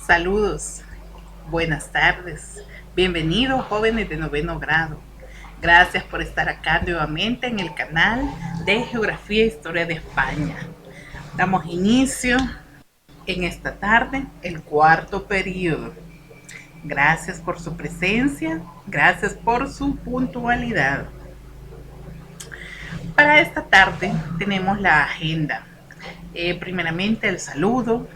Saludos, buenas tardes, bienvenidos jóvenes de noveno grado. Gracias por estar acá nuevamente en el canal de Geografía e Historia de España. Damos inicio en esta tarde el cuarto periodo. Gracias por su presencia, gracias por su puntualidad. Para esta tarde tenemos la agenda. Primeramente el saludo.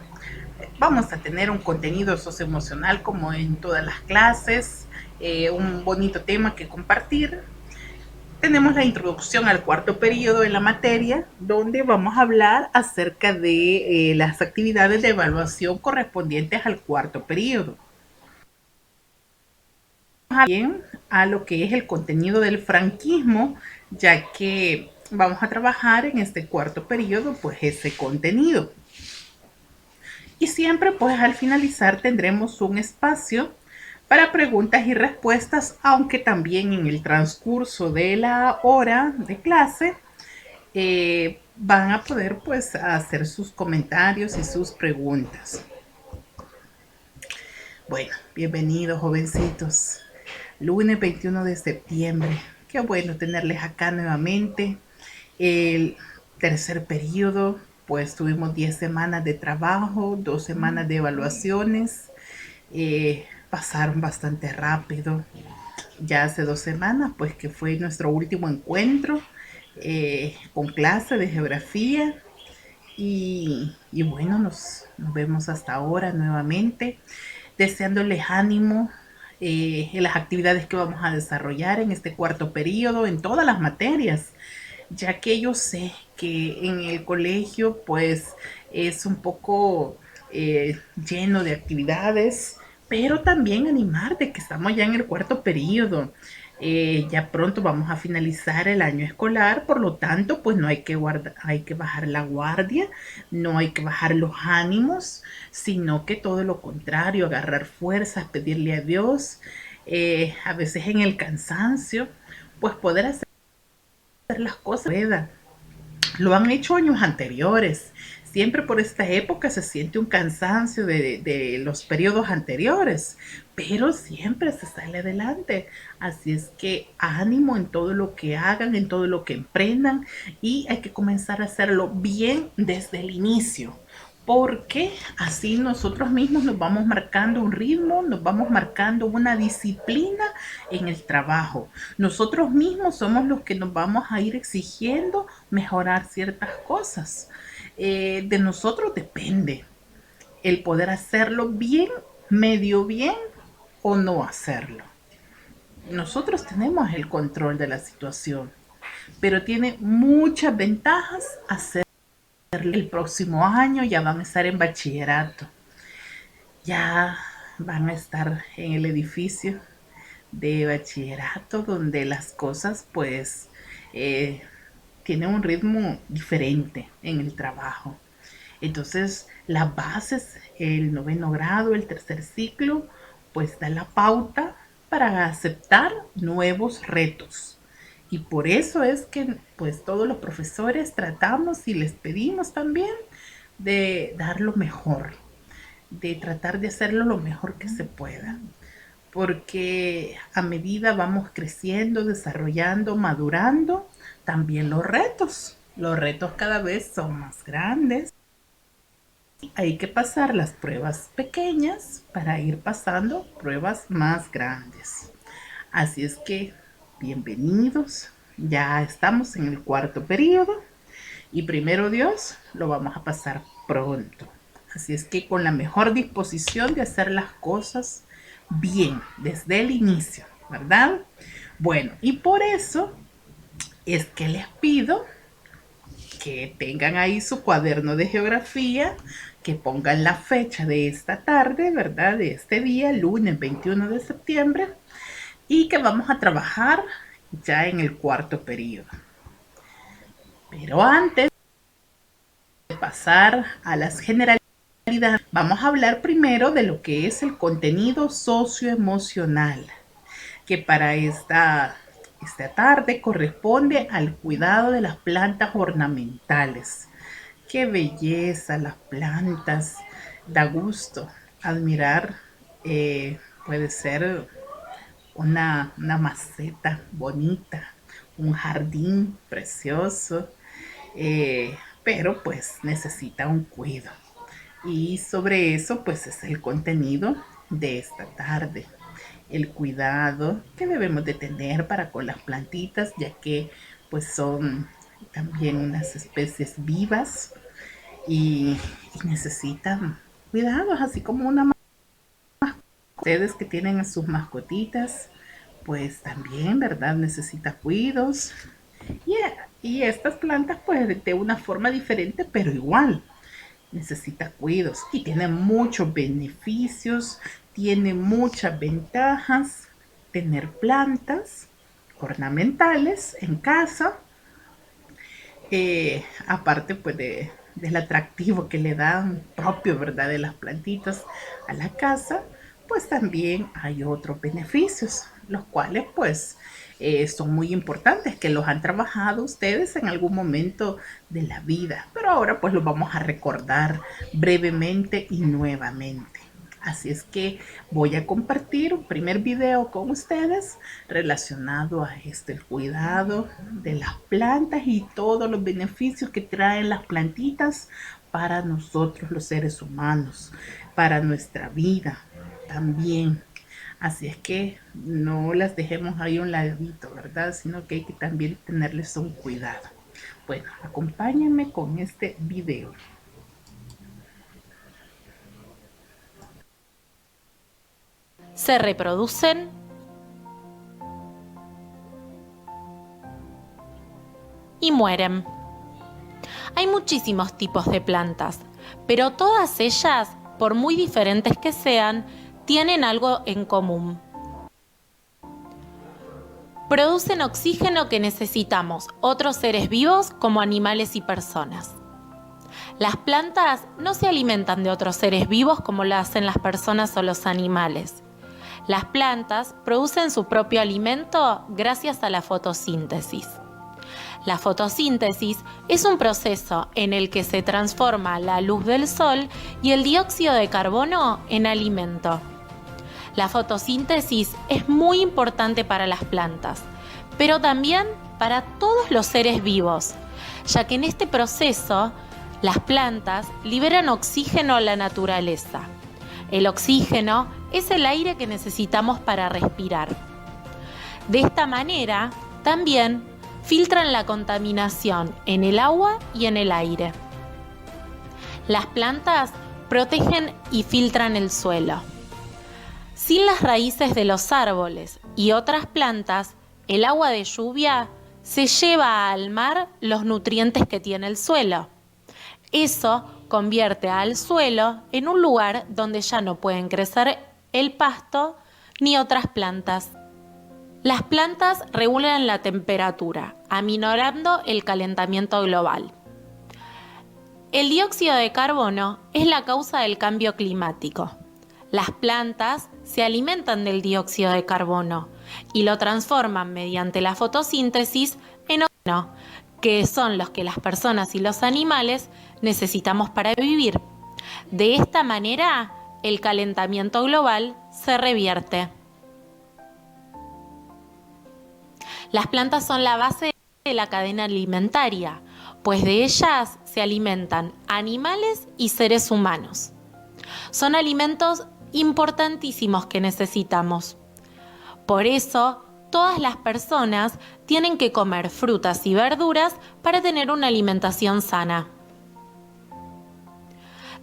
Vamos a tener un contenido socioemocional como en todas las clases, un bonito tema que compartir. Tenemos la introducción al cuarto periodo en la materia, donde vamos a hablar acerca de las actividades de evaluación correspondientes al cuarto periodo. Bien, a lo que es el contenido del franquismo, ya que vamos a trabajar en este cuarto periodo pues ese contenido. Y siempre pues al finalizar tendremos un espacio para preguntas y respuestas, aunque también en el transcurso de la hora de clase van a poder pues hacer sus comentarios y sus preguntas. Bueno, bienvenidos jovencitos. Lunes 21 de septiembre. Qué bueno tenerles acá nuevamente. El tercer periodo, pues tuvimos 10 semanas de trabajo, 2 semanas de evaluaciones. Pasaron bastante rápido. Ya hace 2 semanas, pues que fue nuestro último encuentro con clase de geografía. Y bueno, nos vemos hasta ahora nuevamente, deseándoles ánimo en las actividades que vamos a desarrollar en este cuarto periodo, en todas las materias, ya que yo sé que en el colegio pues es un poco lleno de actividades, pero también animar de que estamos ya en el cuarto periodo. Ya pronto vamos a finalizar el año escolar, por lo tanto, pues no hay que hay que bajar la guardia, no hay que bajar los ánimos, sino que todo lo contrario, agarrar fuerzas, pedirle a Dios, a veces en el cansancio, pues poder hacer las cosas. Lo han hecho años anteriores. Siempre por esta época se siente un cansancio de los periodos anteriores, pero siempre se sale adelante. Así es que ánimo en todo lo que hagan, en todo lo que emprendan, y hay que comenzar a hacerlo bien desde el inicio, porque así nosotros mismos nos vamos marcando un ritmo, nos vamos marcando una disciplina en el trabajo. Nosotros mismos somos los que nos vamos a ir exigiendo mejorar ciertas cosas. De nosotros depende el poder hacerlo bien, medio bien o no hacerlo. Nosotros tenemos el control de la situación, pero tiene muchas ventajas hacer el próximo año. Ya van a estar en bachillerato, ya van a estar en el edificio de bachillerato donde las cosas pues tienen un ritmo diferente en el trabajo. Entonces las bases, el noveno grado, el tercer ciclo, pues da la pauta para aceptar nuevos retos. Y por eso es que pues todos los profesores tratamos y les pedimos también de dar lo mejor, de tratar de hacerlo lo mejor que se pueda, porque a medida vamos creciendo, desarrollando, madurando, también los retos cada vez son más grandes. Hay que pasar las pruebas pequeñas para ir pasando pruebas más grandes. Así es que, bienvenidos. Ya estamos en el cuarto periodo y primero Dios lo vamos a pasar pronto. Así es que con la mejor disposición de hacer las cosas bien desde el inicio, ¿verdad? Bueno, y por eso es que les pido que tengan ahí su cuaderno de geografía, que pongan la fecha de esta tarde, ¿verdad? De este día, lunes 21 de septiembre, y que vamos a trabajar ya en el cuarto periodo. Pero antes de pasar a las generalidades, vamos a hablar primero de lo que es el contenido socioemocional, que para esta tarde corresponde al cuidado de las plantas ornamentales. Qué belleza las plantas, da gusto admirar. Puede ser una maceta bonita, un jardín precioso, pero pues necesita un cuidado. Y sobre eso pues es el contenido de esta tarde. El cuidado que debemos de tener para con las plantitas, ya que pues son también unas especies vivas y necesitan cuidados, así como ustedes que tienen a sus mascotitas, pues también, ¿verdad? Necesita cuidados. Y, y estas plantas, pues de una forma diferente, pero igual, necesita cuidados. Y tiene muchos beneficios, tiene muchas ventajas tener plantas ornamentales en casa. Aparte, pues del atractivo que le dan propio, ¿verdad? De las plantitas a la casa, pues también hay otros beneficios, los cuales pues son muy importantes, que los han trabajado ustedes en algún momento de la vida, pero ahora pues los vamos a recordar brevemente y nuevamente. Así es que voy a compartir un primer video con ustedes relacionado a este cuidado de las plantas y todos los beneficios que traen las plantitas para nosotros los seres humanos, para nuestra vida también. Así es que no las dejemos ahí a un ladito, ¿verdad? Sino que hay que también tenerles un cuidado. Bueno, acompáñenme con este video. Se reproducen y mueren. Hay muchísimos tipos de plantas, pero todas ellas, por muy diferentes que sean, tienen algo en común. Producen oxígeno que necesitamos otros seres vivos como animales y personas. Las plantas no se alimentan de otros seres vivos como lo hacen las personas o los animales. Las plantas producen su propio alimento gracias a la fotosíntesis. La fotosíntesis es un proceso en el que se transforma la luz del sol y el dióxido de carbono en alimento. La fotosíntesis es muy importante para las plantas, pero también para todos los seres vivos, ya que en este proceso las plantas liberan oxígeno a la naturaleza. El oxígeno es el aire que necesitamos para respirar. De esta manera, también filtran la contaminación en el agua y en el aire. Las plantas protegen y filtran el suelo. Sin las raíces de los árboles y otras plantas, el agua de lluvia se lleva al mar los nutrientes que tiene el suelo. Eso convierte al suelo en un lugar donde ya no pueden crecer el pasto ni otras plantas. Las plantas regulan la temperatura, aminorando el calentamiento global. El dióxido de carbono es la causa del cambio climático. Las plantas se alimentan del dióxido de carbono y lo transforman mediante la fotosíntesis en oxígeno, que son los que las personas y los animales necesitamos para vivir. De esta manera, el calentamiento global se revierte. Las plantas son la base de la cadena alimentaria, pues de ellas se alimentan animales y seres humanos. Son alimentos importantísimos que necesitamos. Por eso, todas las personas tienen que comer frutas y verduras para tener una alimentación sana.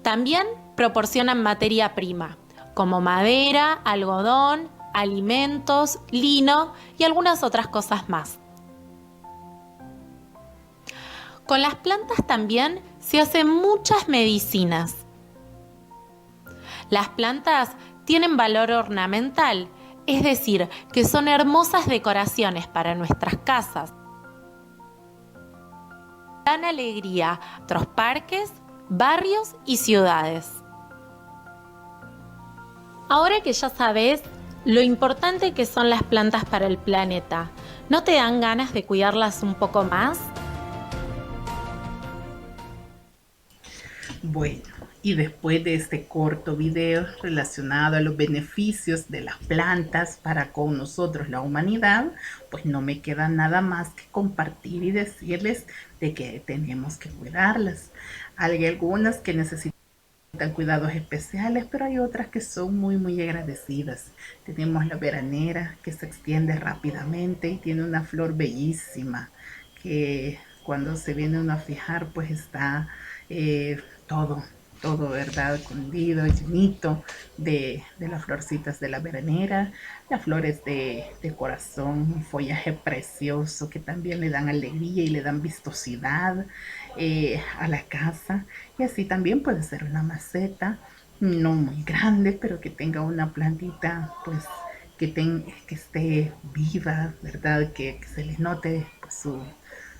También proporcionan materia prima, como madera, algodón, alimentos, lino y algunas otras cosas más. Con las plantas también se hacen muchas medicinas. Las plantas tienen valor ornamental, es decir, que son hermosas decoraciones para nuestras casas. Dan alegría a otros parques, barrios y ciudades. Ahora que ya sabes lo importante que son las plantas para el planeta, ¿no te dan ganas de cuidarlas un poco más? Bueno, Y después de este corto video relacionado a los beneficios de las plantas para con nosotros, la humanidad, pues no me queda nada más que compartir y decirles de que tenemos que cuidarlas. Hay algunas que necesitan cuidados especiales, pero hay otras que son muy agradecidas. Tenemos la veranera, que se extiende rápidamente y tiene una flor bellísima que cuando se viene uno a fijar pues está todo todo, ¿verdad? Escondido, llenito de las florcitas de la veranera, las flores de corazón, un follaje precioso que también le dan alegría y le dan vistosidad a la casa. Y así también puede ser una maceta, no muy grande, pero que tenga una plantita, pues, que esté viva, ¿verdad? Que se les note pues,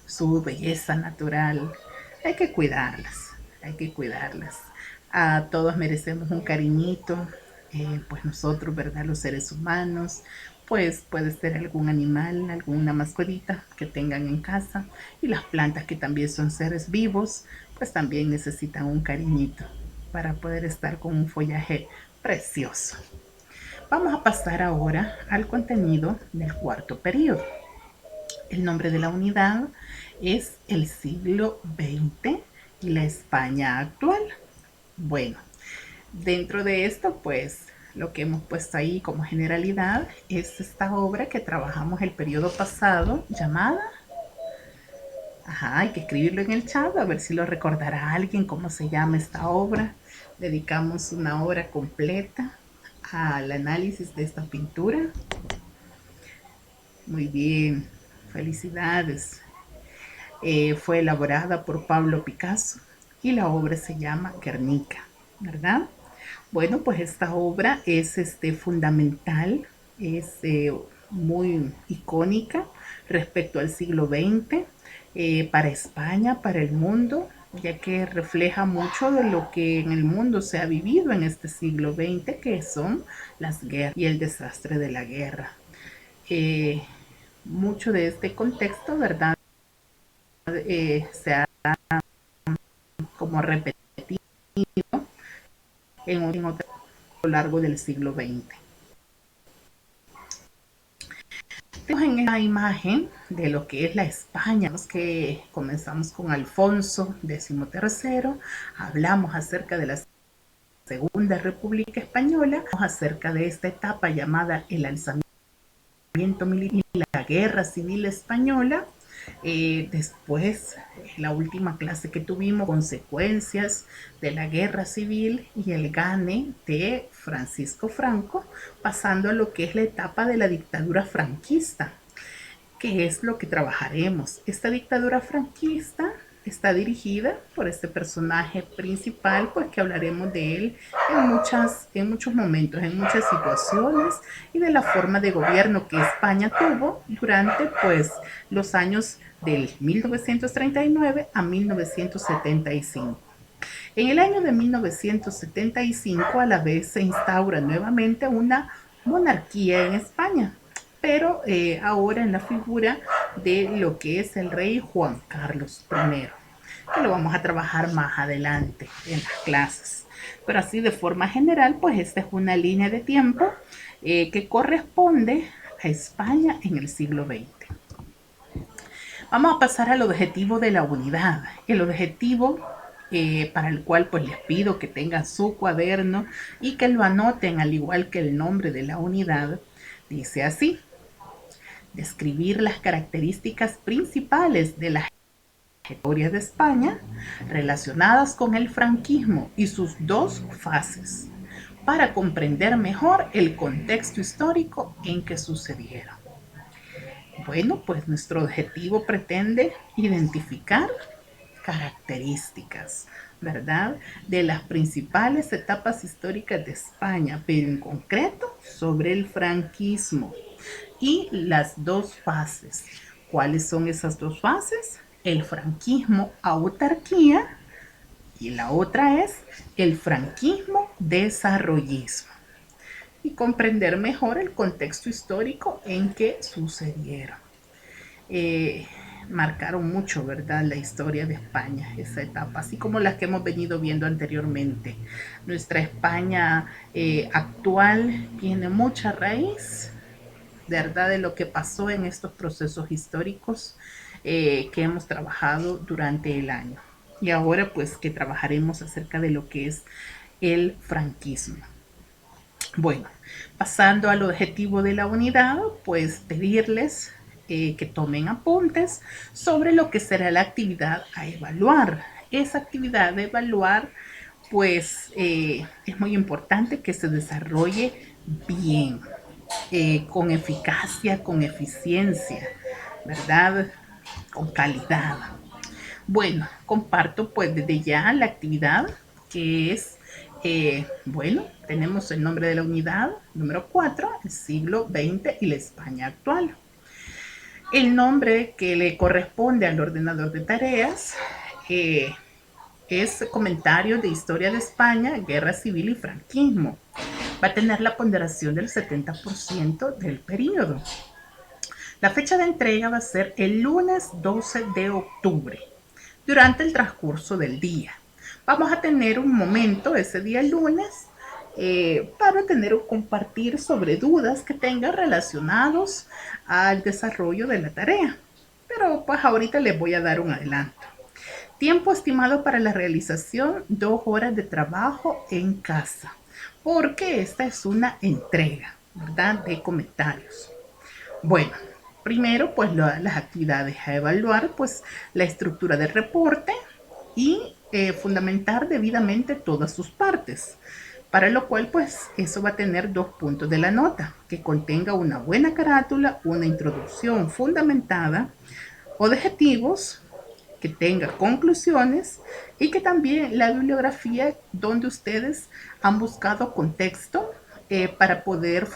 su belleza natural. Hay que cuidarlas, hay que cuidarlas. A todos merecemos un cariñito, pues nosotros, ¿verdad? Los seres humanos, pues puede ser algún animal, alguna mascotita que tengan en casa, y las plantas que también son seres vivos, pues también necesitan un cariñito para poder estar con un follaje precioso. Vamos a pasar ahora al contenido del cuarto periodo. El nombre de la unidad es el siglo XX y la España actual. Bueno, dentro de esto, pues lo que hemos puesto ahí como generalidad es esta obra que trabajamos el periodo pasado llamada, hay que escribirlo en el chat a ver si lo recordará alguien cómo se llama esta obra. Dedicamos una hora completa al análisis de esta pintura. Muy bien, felicidades. Fue elaborada por Pablo Picasso y la obra se llama Guernica, ¿verdad? Bueno, pues esta obra es fundamental, es muy icónica respecto al siglo XX, para España, para el mundo, ya que refleja mucho de lo que en el mundo se ha vivido en este siglo XX, que son las guerras y el desastre de la guerra. Mucho de este contexto, ¿verdad? Se ha como repetido en a lo largo del siglo XX. Tenemos en la imagen de lo que es la España, que comenzamos con Alfonso XIII, hablamos acerca de la Segunda República Española, acerca de esta etapa llamada el alzamiento militar y la Guerra Civil Española. Después, la última clase que tuvimos, consecuencias de la guerra civil y el gane de Francisco Franco, pasando a lo que es la etapa de la dictadura franquista, que es lo que trabajaremos. Esta dictadura franquista está dirigida por este personaje principal, pues que hablaremos de él en muchos momentos, en muchas situaciones, y de la forma de gobierno que España tuvo durante pues los años del 1939 a 1975. En el año de 1975 a la vez se instaura nuevamente una monarquía en España, pero ahora en la figura de lo que es el rey Juan Carlos I, que lo vamos a trabajar más adelante en las clases. Pero así de forma general, pues esta es una línea de tiempo que corresponde a España en el siglo XX. Vamos a pasar al objetivo de la unidad. El objetivo para el cual pues les pido que tengan su cuaderno y que lo anoten al igual que el nombre de la unidad, dice así: describir las características principales de la historia de España relacionadas con el franquismo y sus dos fases, para comprender mejor el contexto histórico en que sucedieron. Bueno, pues nuestro objetivo pretende identificar características, ¿verdad?, de las principales etapas históricas de España, pero en concreto sobre el franquismo y las dos fases. ¿Cuáles son esas dos fases? El franquismo autarquía y la otra es el franquismo desarrollismo. Y comprender mejor el contexto histórico en que sucedieron. marcaron mucho, ¿verdad?, la historia de España, esa etapa, así como las que hemos venido viendo anteriormente. Nuestra España actual tiene mucha raíz, ¿verdad?, de lo que pasó en estos procesos históricos que hemos trabajado durante el año. Y ahora pues que trabajaremos acerca de lo que es el franquismo. Bueno, pasando al objetivo de la unidad, pues pedirles que tomen apuntes sobre lo que será la actividad a evaluar. Esa actividad de evaluar, pues es muy importante que se desarrolle bien, con eficacia, con eficiencia, ¿verdad? Con calidad. Bueno, comparto pues desde ya la actividad que es, bueno, tenemos el nombre de la unidad, número 4, el siglo XX y la España actual. El nombre que le corresponde al ordenador de tareas es Comentario de Historia de España, Guerra Civil y Franquismo. Va a tener la ponderación del 70% del periodo. La fecha de entrega va a ser el lunes 12 de octubre, durante el transcurso del día. Vamos a tener un momento ese día lunes para tener o compartir sobre dudas que tengan relacionados al desarrollo de la tarea. Pero pues ahorita les voy a dar un adelanto. Tiempo estimado para la realización, 2 horas de trabajo en casa, porque esta es una entrega, ¿verdad?, de comentarios. Bueno, primero pues las actividades a evaluar, pues la estructura del reporte y fundamentar debidamente todas sus partes, para lo cual pues eso va a tener 2 puntos de la nota, que contenga una buena carátula, una introducción fundamentada, objetivos, que tenga conclusiones y que también la bibliografía donde ustedes han buscado contexto para poder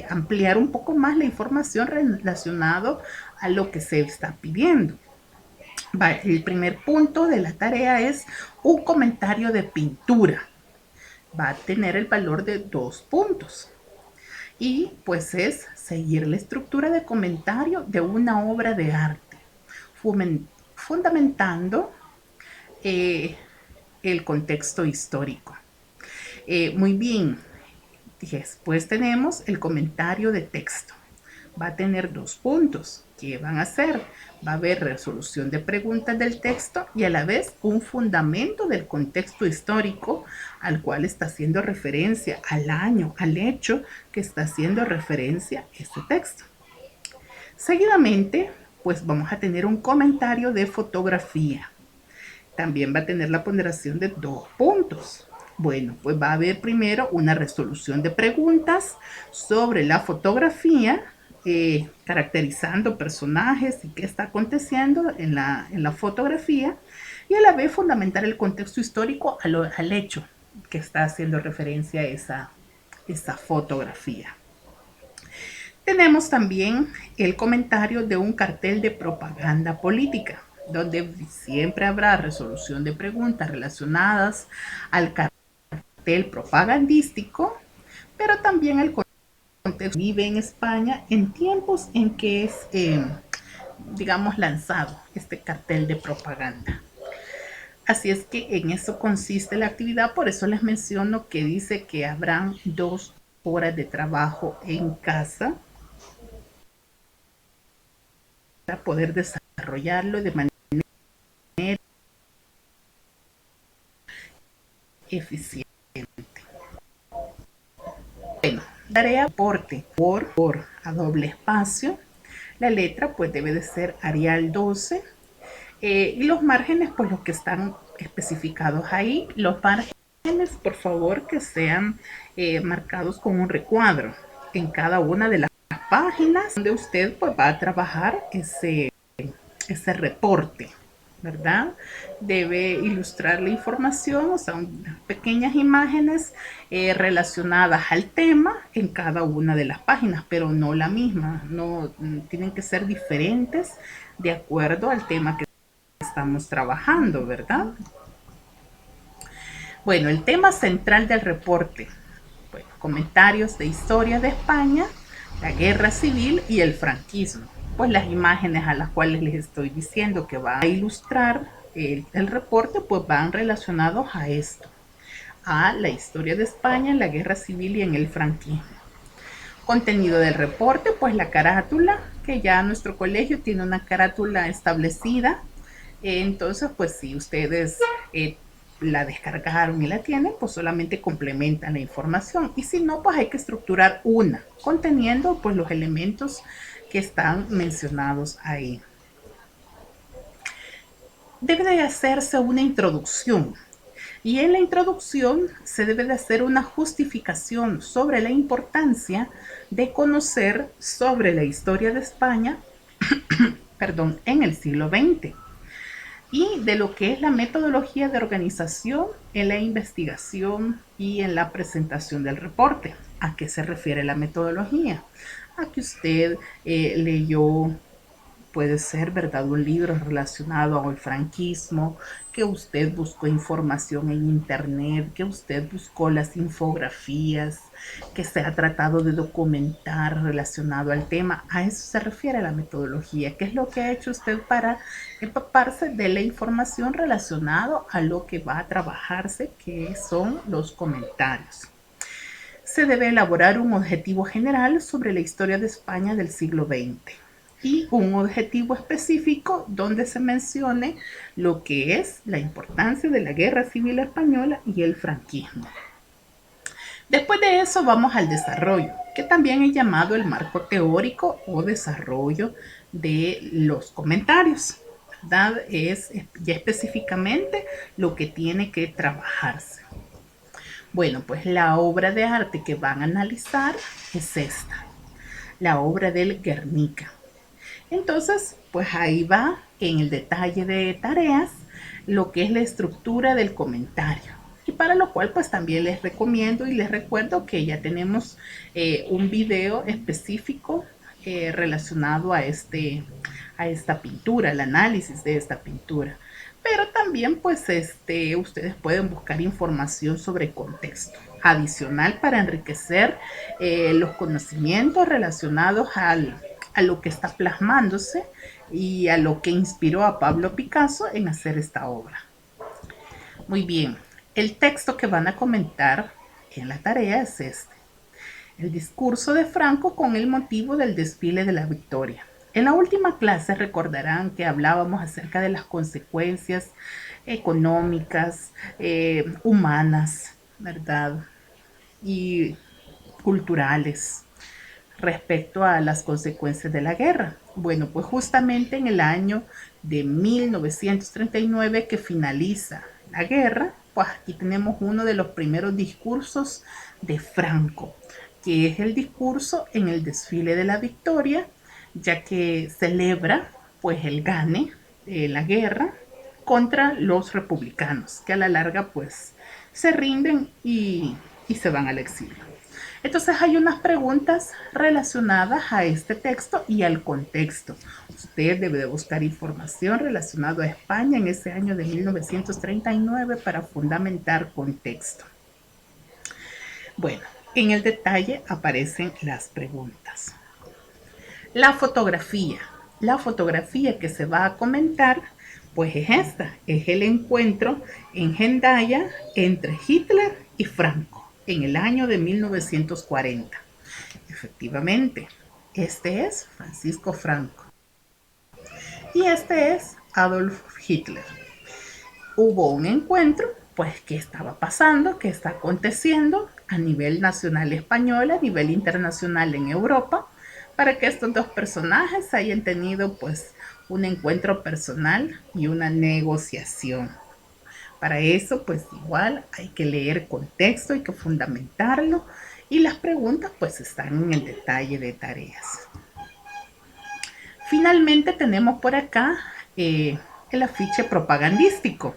ampliar un poco más la información relacionada a lo que se está pidiendo. El primer punto de la tarea es un comentario de pintura. Va a tener el valor de 2 puntos. Y pues es seguir la estructura de comentario de una obra de arte, fundamentando el contexto histórico. Muy bien, después tenemos el comentario de texto. Va a tener 2 puntos. ¿Qué van a hacer? Va a haber resolución de preguntas del texto y a la vez un fundamento del contexto histórico al cual está haciendo referencia, al año, al hecho que está haciendo referencia este texto. Seguidamente, pues vamos a tener un comentario de fotografía. También va a tener la ponderación de 2 puntos. Bueno, pues va a haber primero una resolución de preguntas sobre la fotografía, caracterizando personajes y qué está aconteciendo en la fotografía, y a la vez fundamentar el contexto histórico al hecho que está haciendo referencia a esa fotografía. Tenemos también el comentario de un cartel de propaganda política, donde siempre habrá resolución de preguntas relacionadas al cartel propagandístico, pero también el contexto vive en España en tiempos en que es, digamos, lanzado este cartel de propaganda. Así es que en eso consiste la actividad, por eso les menciono que dice que habrán 2 horas de trabajo en casa para poder desarrollarlo de manera eficiente. Bueno, tarea aporte por a doble espacio. La letra pues debe de ser Arial 12 y los márgenes pues los que están especificados ahí. Los márgenes por favor que sean marcados con un recuadro en cada una de las páginas donde usted pues va a trabajar ese reporte, ¿verdad? Debe ilustrar la información, o sea, unas pequeñas imágenes relacionadas al tema en cada una de las páginas, pero no la misma, no tienen que ser diferentes de acuerdo al tema que estamos trabajando, ¿verdad? Bueno, el tema central del reporte, bueno, comentarios de historia de España, la guerra civil y el franquismo. pues las imágenes a las cuales les estoy diciendo que va a ilustrar el reporte, pues van relacionados a esto, a la historia de España en la Guerra Civil y en el franquismo. Contenido del reporte, pues la carátula, que ya nuestro colegio tiene una carátula establecida. Entonces, pues si ustedes la descargaron y la tienen, pues solamente complementan la información. Y si no, pues hay que estructurar una, conteniendo pues los elementos que están mencionados ahí. Debe de hacerse una introducción. Y en la introducción se debe de hacer una justificación sobre la importancia de conocer sobre la historia de España, perdón, en el siglo XX y de lo que es la metodología de organización en la investigación y en la presentación del reporte. ¿A qué se refiere la metodología? A que usted leyó, puede ser, ¿verdad?, un libro relacionado al franquismo, que usted buscó información en internet, que usted buscó las infografías, que se ha tratado de documentar relacionado al tema. A eso se refiere la metodología. ¿Qué es lo que ha hecho usted para empaparse de la información relacionada a lo que va a trabajarse, que son los comentarios? Se debe elaborar un objetivo general sobre la historia de España del siglo XX y un objetivo específico donde se mencione lo que es la importancia de la Guerra Civil Española y el franquismo. Después de eso vamos al desarrollo, que también es llamado el marco teórico o desarrollo de los comentarios, ¿verdad? Es ya específicamente lo que tiene que trabajarse. Bueno, pues la obra de arte que van a analizar es esta, la obra del Guernica. Entonces, pues ahí va en el detalle de tareas lo que es la estructura del comentario. Y para lo cual pues también les recomiendo y les recuerdo que ya tenemos un video específico relacionado a esta pintura, el análisis de esta pintura. Pero también pues ustedes pueden buscar información sobre contexto adicional para enriquecer los conocimientos relacionados a lo que está plasmándose y a lo que inspiró a Pablo Picasso en hacer esta obra. Muy bien, el texto que van a comentar en la tarea es este: el discurso de Franco con el motivo del desfile de la Victoria. En la última clase recordarán que hablábamos acerca de las consecuencias económicas, humanas, ¿verdad? Y culturales respecto a las consecuencias de la guerra. Bueno, pues justamente en el año de 1939 que finaliza la guerra, pues aquí tenemos uno de los primeros discursos de Franco, que es el discurso en el desfile de la Victoria, ya que celebra pues el gane de la guerra contra los republicanos, que a la larga pues se rinden y se van al exilio. Entonces hay unas preguntas relacionadas a este texto y al contexto. Usted debe de buscar información relacionada a España en ese año de 1939 para fundamentar contexto. Bueno, en el detalle aparecen las preguntas. La fotografía. La fotografía que se va a comentar, pues es esta, es el encuentro en Hendaya entre Hitler y Franco en el año de 1940. Efectivamente, este es Francisco Franco y este es Adolf Hitler. Hubo un encuentro, pues, ¿qué estaba pasando? ¿Qué está aconteciendo a nivel nacional español, a nivel internacional en Europa, para que estos dos personajes hayan tenido, pues, un encuentro personal y una negociación? Para eso, pues igual hay que leer contexto, hay que fundamentarlo y las preguntas pues están en el detalle de tareas. Finalmente tenemos por acá el afiche propagandístico,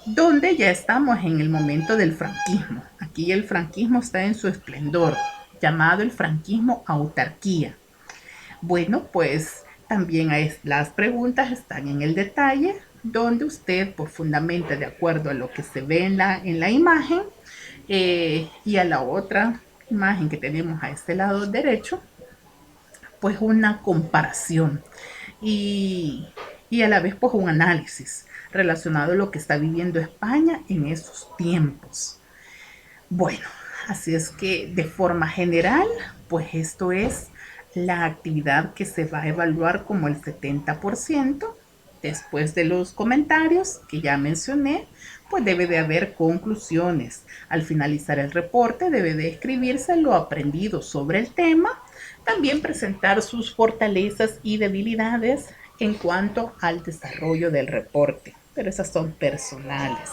donde ya estamos en el momento del franquismo. Aquí el franquismo está en su esplendor, llamado el franquismo autarquía. Bueno, pues también las preguntas están en el detalle, donde usted pues fundamenta de acuerdo a lo que se ve en la imagen y a la otra imagen que tenemos a este lado derecho, pues una comparación y, y a la vez pues un análisis relacionado a lo que está viviendo España en esos tiempos. Bueno, así es que de forma general, pues esto es la actividad que se va a evaluar como el 70%. Después de los comentarios que ya mencioné, pues debe de haber conclusiones. Al finalizar el reporte debe de escribirse lo aprendido sobre el tema, también presentar sus fortalezas y debilidades en cuanto al desarrollo del reporte, pero esas son personales.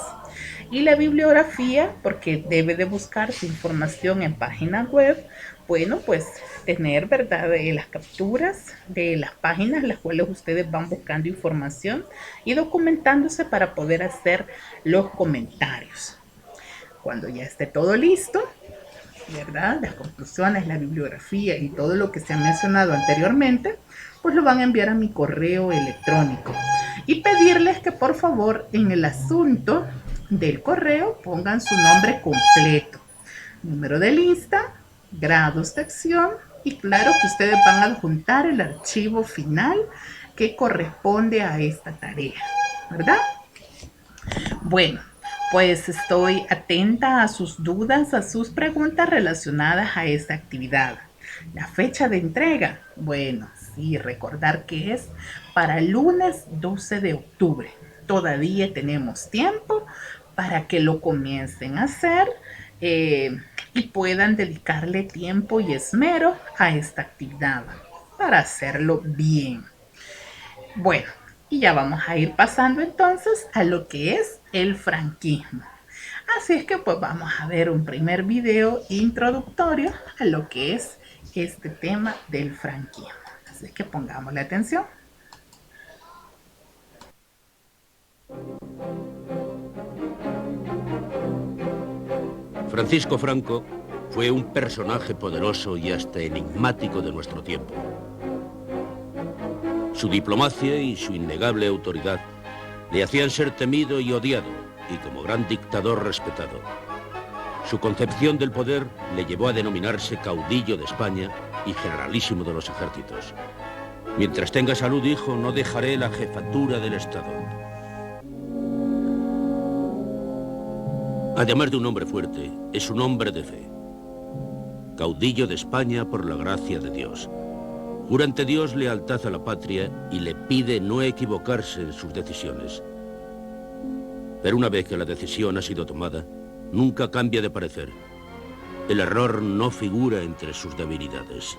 Y la bibliografía, porque debe de buscar su información en página web, bueno, pues tener, ¿verdad?, las capturas de las páginas las cuales ustedes van buscando información y documentándose para poder hacer los comentarios. Cuando ya esté todo listo, ¿verdad?, las conclusiones, la bibliografía y todo lo que se ha mencionado anteriormente, pues lo van a enviar a mi correo electrónico y pedirles que por favor en el asunto del correo pongan su nombre completo, número de lista, grado, sección y claro que ustedes van a adjuntar el archivo final que corresponde a esta tarea, ¿verdad? Bueno, pues estoy atenta a sus dudas, a sus preguntas relacionadas a esta actividad. La fecha de entrega, bueno, sí, recordar que es para el lunes 12 de octubre. Todavía tenemos tiempo para que lo comiencen a hacer y puedan dedicarle tiempo y esmero a esta actividad para hacerlo bien. Bueno, y ya vamos a ir pasando entonces a lo que es el franquismo. Así es que pues vamos a ver un primer video introductorio a lo que es este tema del franquismo. Así es que pongámosle atención. Francisco Franco fue un personaje poderoso y hasta enigmático de nuestro tiempo. Su diplomacia y su innegable autoridad le hacían ser temido y odiado, y como gran dictador respetado. Su concepción del poder le llevó a denominarse caudillo de España y generalísimo de los ejércitos. Mientras tenga salud, hijo, no dejaré la jefatura del Estado. Además de un hombre fuerte, es un hombre de fe. Caudillo de España por la gracia de Dios. Jura ante Dios lealtad a la patria y le pide no equivocarse en sus decisiones. Pero una vez que la decisión ha sido tomada, nunca cambia de parecer. El error no figura entre sus debilidades.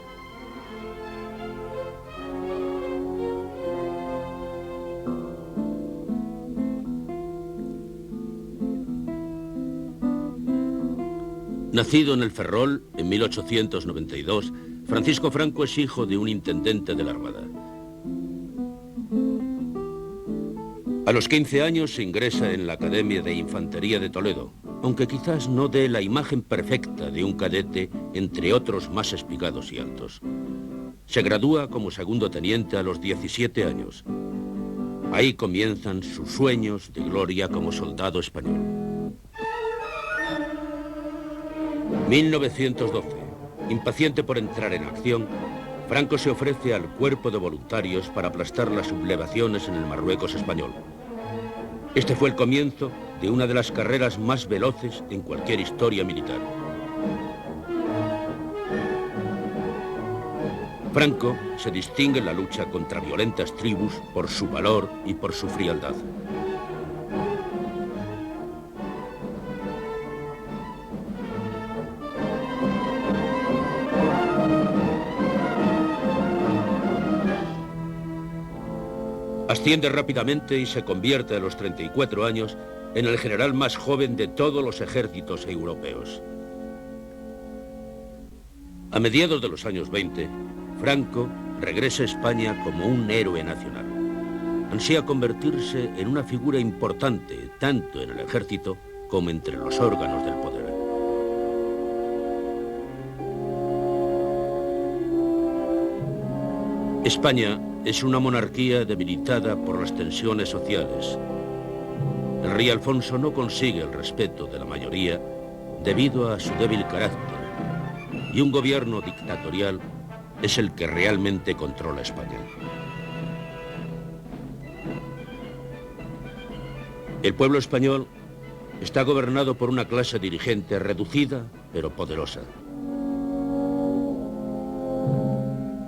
Nacido en el Ferrol en 1892, Francisco Franco es hijo de un intendente de la Armada. A los 15 años se ingresa en la Academia de Infantería de Toledo, aunque quizás no dé la imagen perfecta de un cadete entre otros más espigados y altos. Se gradúa como segundo teniente a los 17 años. Ahí comienzan sus sueños de gloria como soldado español. 1912. Impaciente por entrar en acción, Franco se ofrece al cuerpo de voluntarios para aplastar las sublevaciones en el Marruecos español. Este fue el comienzo de una de las carreras más veloces en cualquier historia militar. Franco se distingue en la lucha contra violentas tribus por su valor y por su frialdad. Asciende rápidamente y se convierte a los 34 años en el general más joven de todos los ejércitos europeos. A mediados de los años 20, Franco regresa a España como un héroe nacional. Ansía convertirse en una figura importante tanto en el ejército como entre los órganos del poder. España es una monarquía debilitada por las tensiones sociales. El rey Alfonso no consigue el respeto de la mayoría debido a su débil carácter y un gobierno dictatorial es el que realmente controla España. El pueblo español está gobernado por una clase dirigente reducida, pero poderosa.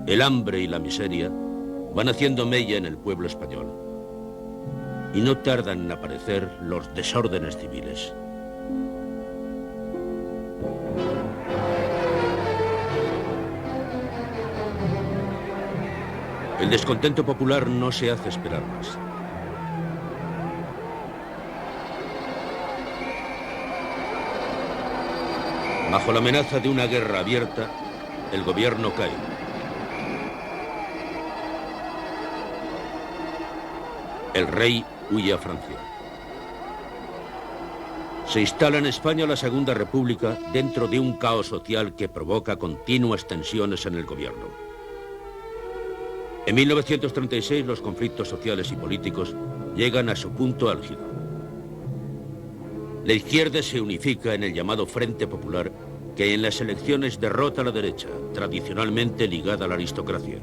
El hambre y la miseria van haciendo mella en el pueblo español. Y no tardan en aparecer los desórdenes civiles. El descontento popular no se hace esperar más. Bajo la amenaza de una guerra abierta, el gobierno cae. El rey huye a Francia. Se instala en España la Segunda República dentro de un caos social que provoca continuas tensiones en el gobierno. En 1936 los conflictos sociales y políticos llegan a su punto álgido. La izquierda se unifica en el llamado Frente Popular, que en las elecciones derrota a la derecha, tradicionalmente ligada a la aristocracia.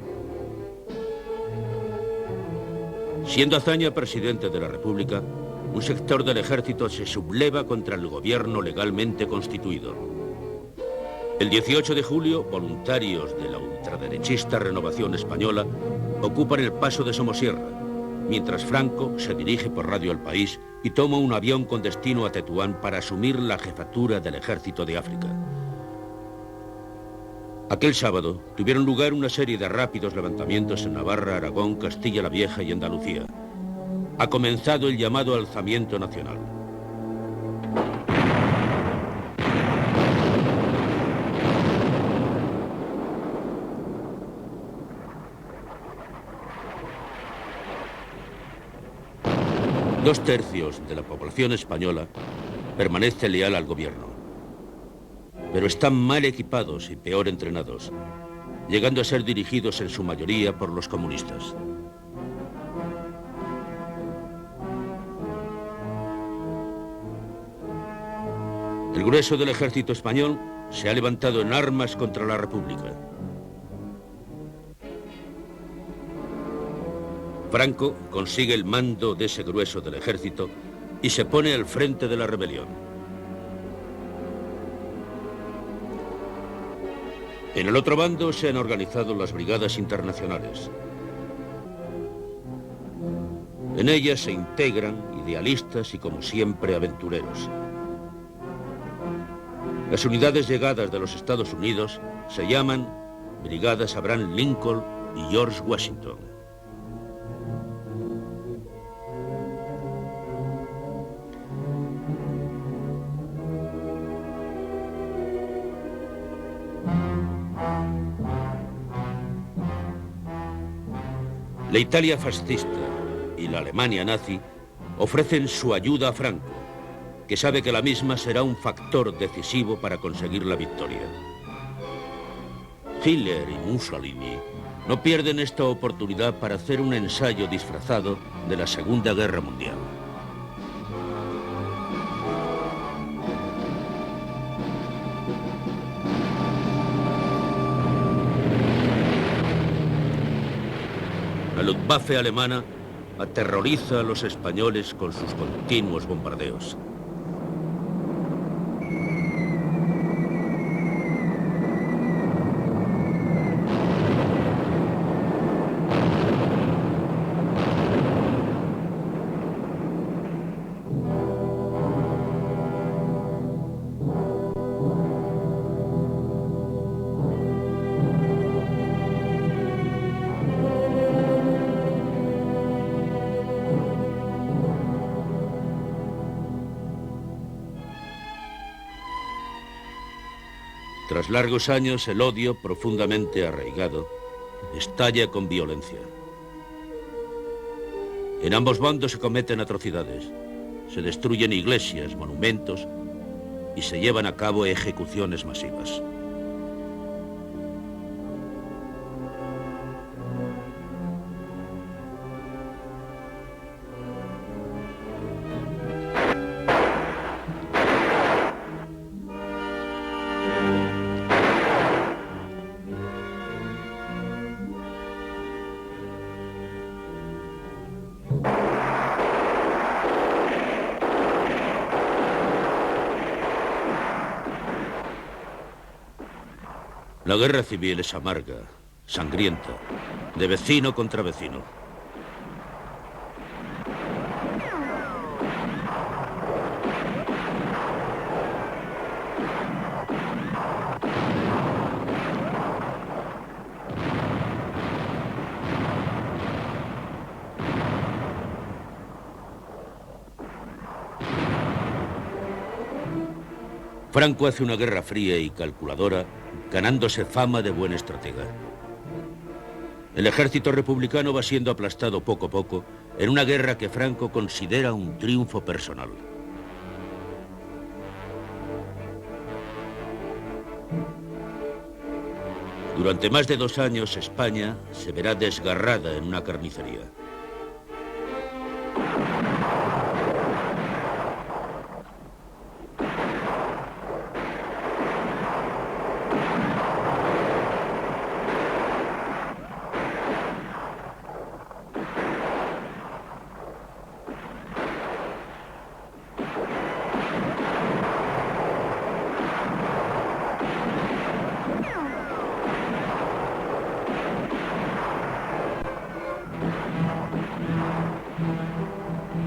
Siendo Azaña presidente de la República, un sector del ejército se subleva contra el gobierno legalmente constituido. El 18 de julio, voluntarios de la ultraderechista Renovación Española ocupan el paso de Somosierra, mientras Franco se dirige por radio al país y toma un avión con destino a Tetuán para asumir la jefatura del ejército de África. Aquel sábado tuvieron lugar una serie de rápidos levantamientos en Navarra, Aragón, Castilla la Vieja y Andalucía. Ha comenzado el llamado alzamiento nacional. Dos tercios de la población española permanece leal al gobierno, pero están mal equipados y peor entrenados, llegando a ser dirigidos en su mayoría por los comunistas. El grueso del ejército español se ha levantado en armas contra la República. Franco consigue el mando de ese grueso del ejército y se pone al frente de la rebelión. En el otro bando se han organizado las brigadas internacionales. En ellas se integran idealistas y, como siempre, aventureros. Las unidades llegadas de los Estados Unidos se llaman Brigadas Abraham Lincoln y George Washington. La Italia fascista y la Alemania nazi ofrecen su ayuda a Franco, que sabe que la misma será un factor decisivo para conseguir la victoria. Hitler y Mussolini no pierden esta oportunidad para hacer un ensayo disfrazado de la Segunda Guerra Mundial. La Luftwaffe alemana aterroriza a los españoles con sus continuos bombardeos. Tras largos años, el odio, profundamente arraigado, estalla con violencia. En ambos bandos se cometen atrocidades, se destruyen iglesias, monumentos y se llevan a cabo ejecuciones masivas. La guerra civil es amarga, sangrienta, de vecino contra vecino. Franco hace una guerra fría y calculadora, ganándose fama de buen estratega. El ejército republicano va siendo aplastado poco a poco en una guerra que Franco considera un triunfo personal. Durante más de 2 años, España se verá desgarrada en una carnicería.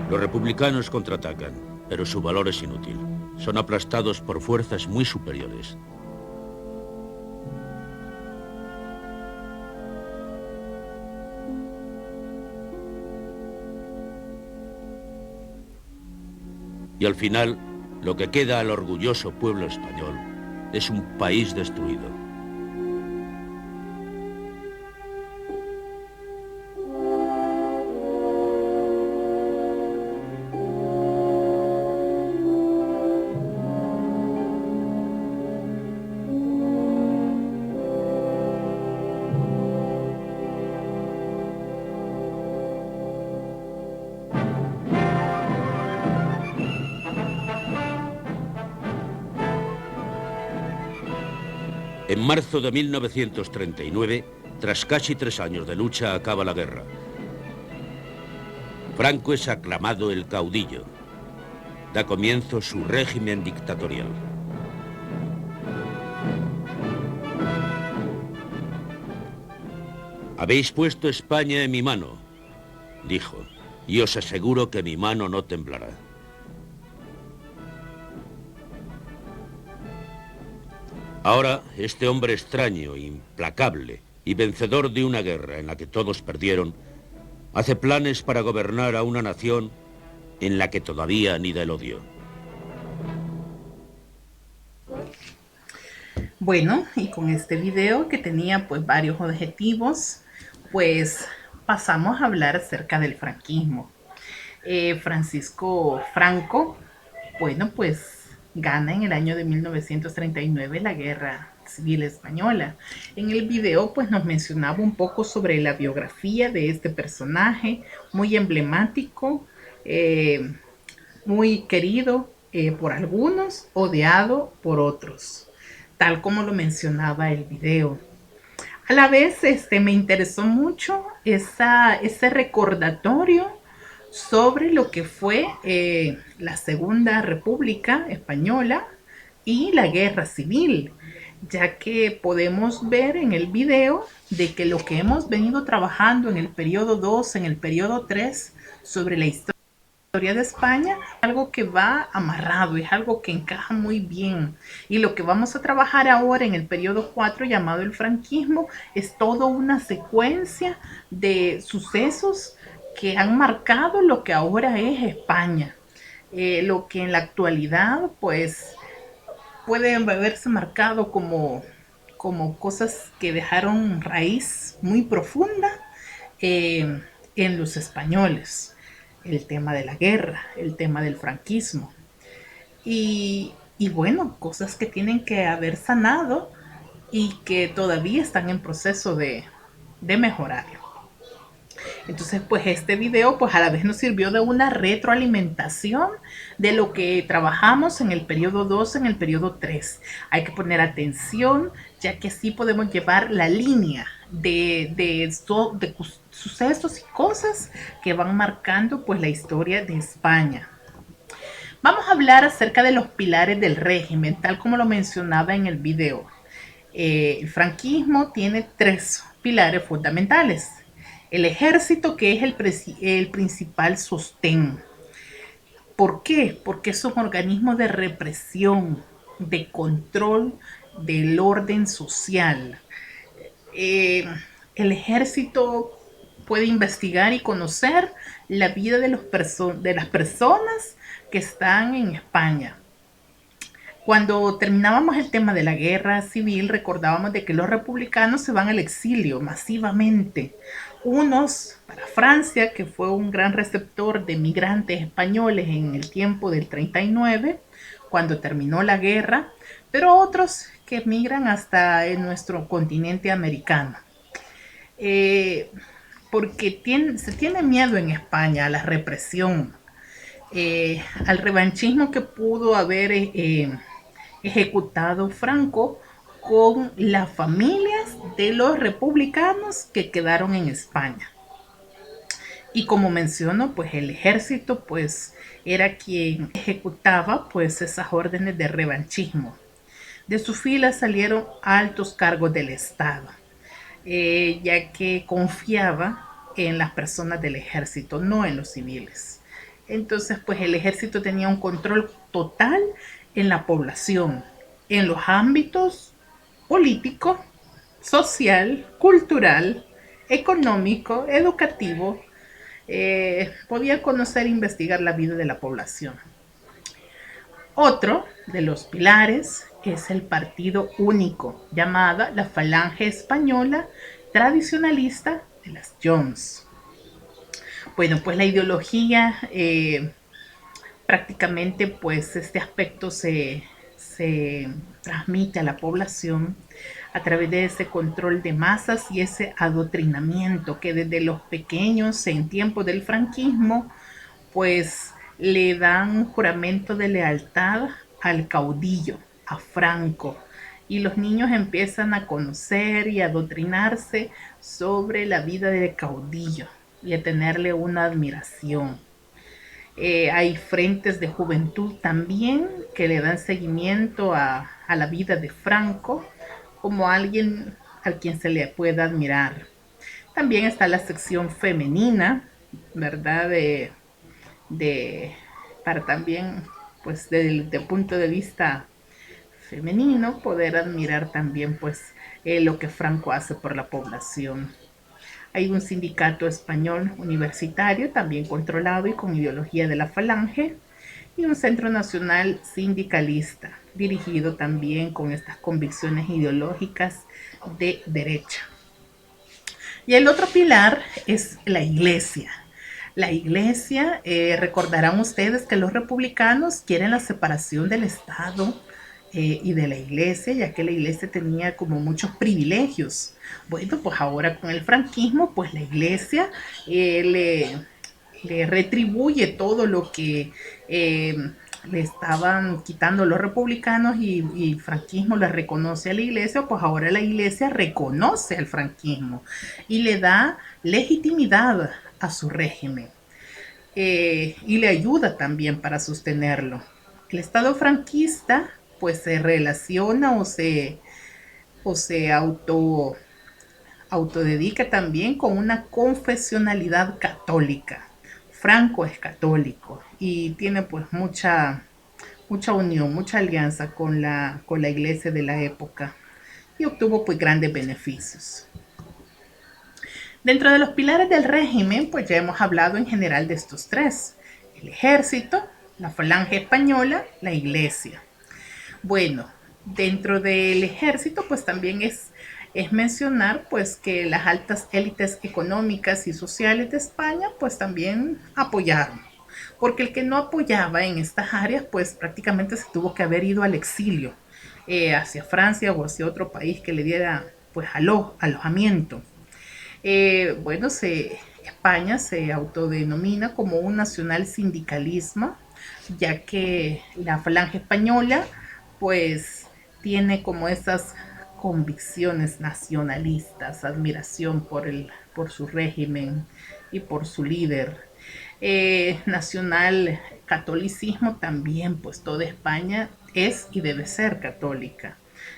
Los republicanos contraatacan, pero su valor es inútil. Son aplastados por fuerzas muy superiores. Y al final, lo que queda al orgulloso pueblo español es un país destruido. En marzo de 1939, tras casi 3 años de lucha, acaba la guerra. Franco es aclamado el caudillo. Da comienzo su régimen dictatorial. Habéis puesto España en mi mano, dijo, y os aseguro que mi mano no temblará. Ahora, este hombre extraño, implacable y vencedor de una guerra en la que todos perdieron, hace planes para gobernar a una nación en la que todavía anida el odio. Bueno, y con este video que tenía pues varios objetivos, pues pasamos a hablar acerca del franquismo. Francisco Franco, bueno, pues gana en el año de 1939 la Guerra Civil Española. En el video pues nos mencionaba un poco sobre la biografía de este personaje, muy emblemático, muy querido por algunos, odiado por otros, tal como lo mencionaba el video. A la vez me interesó mucho ese recordatorio sobre lo que fue la Segunda República Española y la Guerra Civil, ya que podemos ver en el video de que lo que hemos venido trabajando en el periodo 2, en el periodo 3, sobre la historia de España, algo que va amarrado, es algo que encaja muy bien. Y lo que vamos a trabajar ahora en el periodo 4, llamado el franquismo, es toda una secuencia de sucesos que han marcado lo que ahora es España. Lo que en la actualidad pues puede haberse marcado como cosas que dejaron raíz muy profunda en los españoles. El tema de la guerra, el tema del franquismo. Y bueno, cosas que tienen que haber sanado y que todavía están en proceso de mejorar. Entonces, pues este video pues a la vez nos sirvió de una retroalimentación de lo que trabajamos en el periodo 2, en el periodo 3. Hay que poner atención, ya que así podemos llevar la línea de sucesos y cosas que van marcando pues la historia de España. Vamos a hablar acerca de los pilares del régimen, tal como lo mencionaba en el video. El franquismo tiene tres pilares fundamentales. El ejército, que es el principal sostén. ¿Por qué? Porque es un organismo de represión, de control del orden social. Eh, el ejército puede investigar y conocer la vida de las personas que están en España. Cuando terminábamos el tema de la guerra civil, recordábamos de que los republicanos se van al exilio masivamente. Unos para Francia, que fue un gran receptor de migrantes españoles en el tiempo del 39, cuando terminó la guerra, pero otros que migran hasta en nuestro continente americano. Porque se tiene miedo en España a la represión, al revanchismo que pudo haber ejecutado Franco con las familias de los republicanos que quedaron en España. Y como menciono, pues el ejército pues era quien ejecutaba pues esas órdenes de revanchismo. De sus filas salieron altos cargos del Estado, ya que confiaba en las personas del ejército, no en los civiles. Entonces, pues el ejército tenía un control total en la población, en los ámbitos político, social, cultural, económico, educativo. Podía conocer e investigar la vida de la población. Otro de los pilares es el partido único, llamada la Falange Española Tradicionalista de las Jones. Bueno, pues la ideología, prácticamente pues este aspecto se transmite a la población a través de ese control de masas y ese adoctrinamiento que desde los pequeños en tiempos del franquismo pues le dan un juramento de lealtad al caudillo, a Franco, y los niños empiezan a conocer y a adoctrinarse sobre la vida del caudillo y a tenerle una admiración. Hay frentes de juventud también que le dan seguimiento a la vida de Franco como alguien al quien se le pueda admirar. También está la sección femenina, ¿verdad? De para también, pues desde el punto de vista femenino, poder admirar también pues lo que Franco hace por la población. Hay un sindicato español universitario también controlado y con ideología de la Falange y un centro nacional sindicalista dirigido también con estas convicciones ideológicas de derecha. Y el otro pilar es la iglesia. La iglesia, recordarán ustedes que los republicanos quieren la separación del Estado y de la iglesia, ya que la iglesia tenía como muchos privilegios. Bueno, pues ahora con el franquismo, pues la iglesia le retribuye todo lo que le estaban quitando los republicanos y el franquismo le reconoce a la iglesia, pues ahora la iglesia reconoce al franquismo y le da legitimidad a su régimen, y le ayuda también para sostenerlo. El Estado franquista pues se relaciona o se autodedica también con una confesionalidad católica. Franco es católico y tiene pues mucha unión, mucha alianza con la iglesia de la época y obtuvo pues grandes beneficios. Dentro de los pilares del régimen, pues ya hemos hablado en general de estos tres: el ejército, la Falange Española, la iglesia. Bueno, dentro del ejército, pues también es mencionar pues que las altas élites económicas y sociales de España pues también apoyaron, porque el que no apoyaba en estas áreas pues prácticamente se tuvo que haber ido al exilio, hacia Francia o hacia otro país que le diera pues alojamiento. Bueno, España se autodenomina como un nacional sindicalismo, ya que la Falange Española pues tiene como esas convicciones nacionalistas, admiración por su régimen y por su líder. Nacional catolicismo también, pues toda España es y debe ser católica.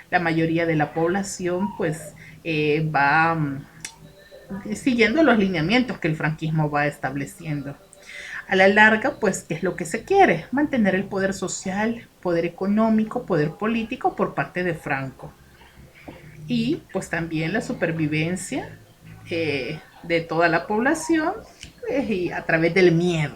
La mayoría de la población pues va siguiendo los lineamientos que el franquismo va estableciendo. A la larga, pues, ¿qué es lo que se quiere? Mantener el poder social, poder económico, poder político por parte de Franco. Y pues también la supervivencia de toda la población y a través del miedo.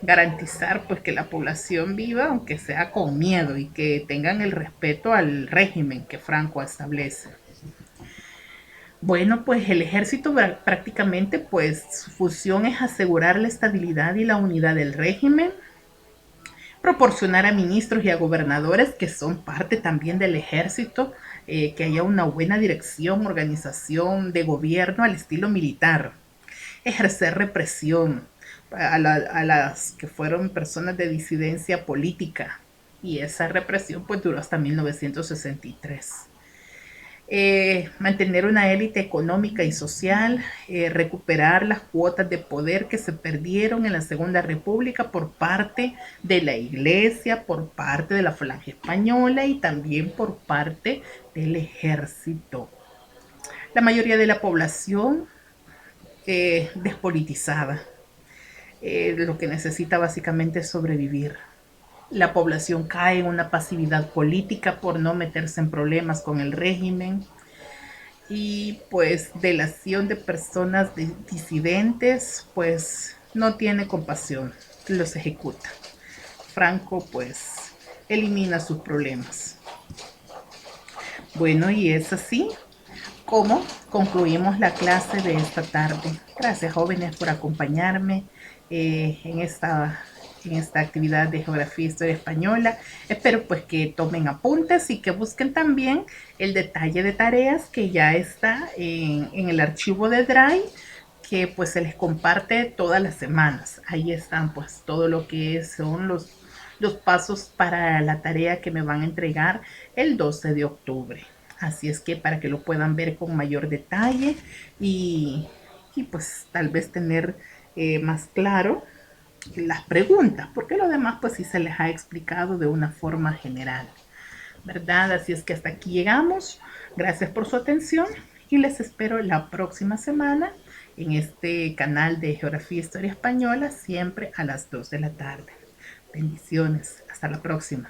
Garantizar pues que la población viva aunque sea con miedo y que tengan el respeto al régimen que Franco establece. Bueno, pues el ejército prácticamente, pues su función es asegurar la estabilidad y la unidad del régimen, proporcionar a ministros y a gobernadores que son parte también del ejército, que haya una buena dirección, organización de gobierno al estilo militar, ejercer represión a las que fueron personas de disidencia política, y esa represión pues duró hasta 1963. Mantener una élite económica y social, recuperar las cuotas de poder que se perdieron en la Segunda República por parte de la Iglesia, por parte de la Falange Española y también por parte del ejército. La mayoría de la población despolitizada, lo que necesita básicamente es sobrevivir. La población cae en una pasividad política por no meterse en problemas con el régimen, y pues delación de personas disidentes, pues no tiene compasión, los ejecuta. Franco pues elimina sus problemas. Bueno, y es así como concluimos la clase de esta tarde. Gracias, jóvenes, por acompañarme en esta actividad de geografía e historia española. Espero pues que tomen apuntes y que busquen también el detalle de tareas que ya está en el archivo de Drive, que pues se les comparte todas las semanas. Ahí están pues todo lo que son los pasos para la tarea que me van a entregar el 12 de octubre. Así es que para que lo puedan ver con mayor detalle y pues tal vez tener más claro las preguntas, porque lo demás pues sí se les ha explicado de una forma general, ¿verdad? Así es que hasta aquí llegamos. Gracias por su atención y les espero la próxima semana en este canal de Geografía e Historia Española, siempre a las 2 de la tarde. Bendiciones. Hasta la próxima.